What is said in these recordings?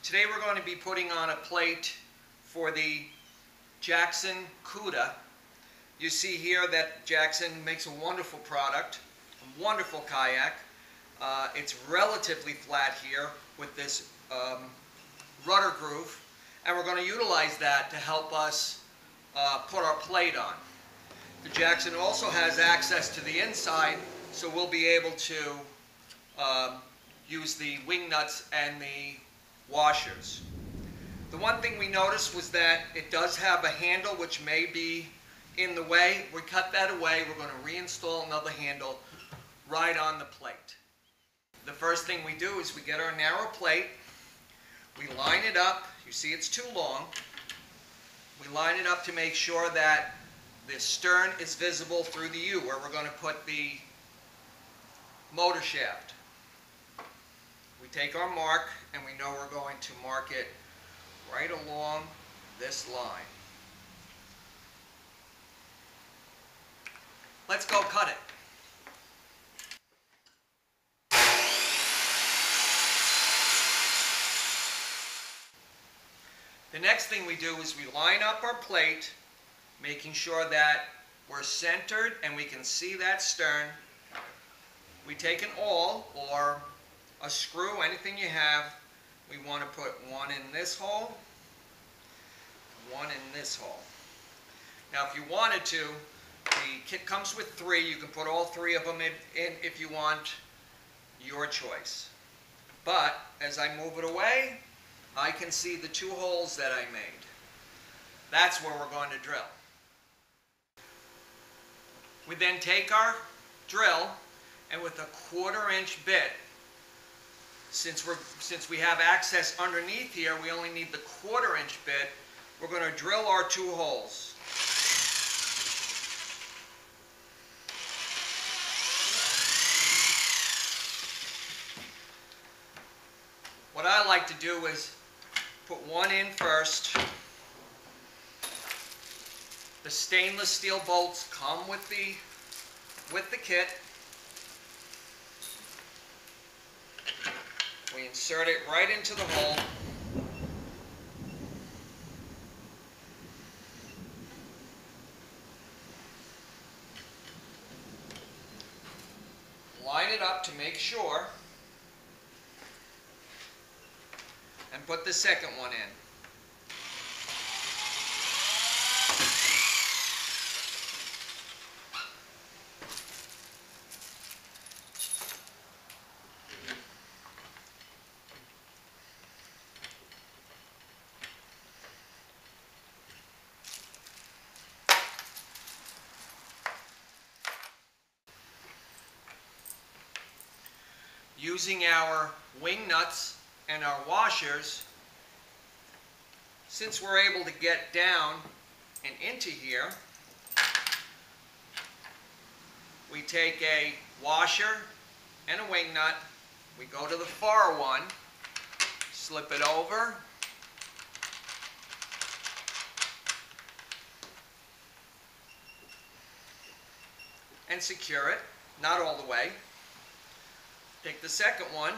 Today we're going to be putting on a plate for the Jackson Cuda. You see here that Jackson makes a wonderful product, a wonderful kayak. It's relatively flat here with this rudder groove, and we're going to utilize that to help us put our plate on. The Jackson also has access to the inside, so we'll be able to use the wing nuts and the washers. The one thing we noticed was that it does have a handle which may be in the way. We cut that away. We're going to reinstall another handle right on the plate. The first thing we do is we get our narrow plate, we line it up. You see it's too long. We line it up to make sure that the stern is visible through the U where we're going to put the motor shaft. We take our mark and we know we're going to mark it right along this line. Let's go cut it. The next thing we do is we line up our plate, making sure that we're centered and we can see that stern. We take an awl or a screw, anything you have. We want to put one in this hole, one in this hole. Now if you wanted to, the kit comes with three. You can put all three of them in if you want, your choice. But as I move it away, I can see the two holes that I made. That's where we're going to drill. We then take our drill and with a 1/4 inch bit, since we have access underneath here, we only need the 1/4 inch bit, we're going to drill our two holes. What I like to do is put one in first. The stainless steel bolts come with the kit. We insert it right into the hole. Line it up to make sure. And put the second one in. Using our wing nuts and our washers, since we're able to get down and into here, we take a washer and a wing nut, we go to the far one, slip it over, and secure it, not all the way. Take the second one,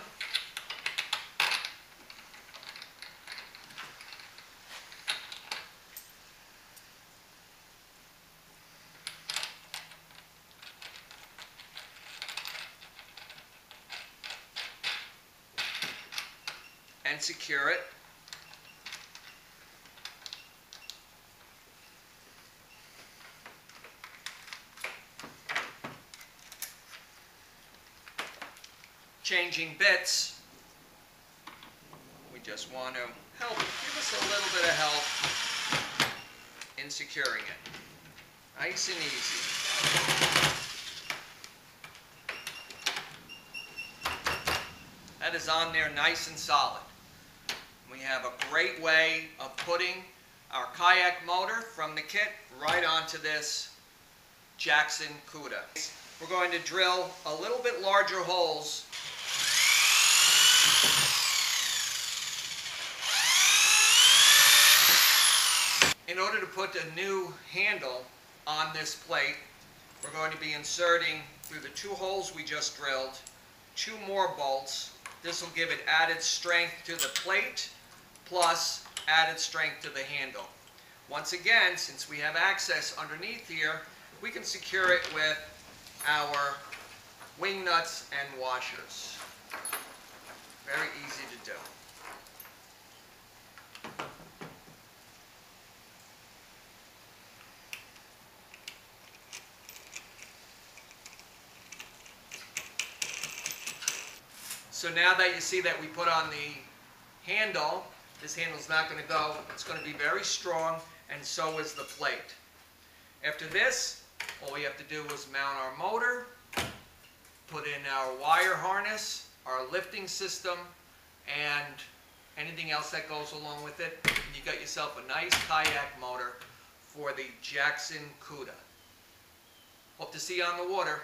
and secure it. Changing bits, we just want to give us a little bit of help in securing it. Nice and easy. That is on there nice and solid. We have a great way of putting our kayak motor from the kit right onto this Jackson Cuda. We're going to drill a little bit larger holes in order to put a new handle on this plate. We're going to be inserting through the two holes we just drilled 2 more bolts. This will give it added strength to the plate plus added strength to the handle. Once again, since we have access underneath here, we can secure it with our wing nuts and washers. Very easy to do. So now that you see that we put on the handle, this handle's not going to go. It's going to be very strong, and so is the plate. After this, all we have to do is mount our motor, put in our wire harness, our lifting system, and anything else that goes along with it. And you got yourself a nice kayak motor for the Jackson Cuda. Hope to see you on the water.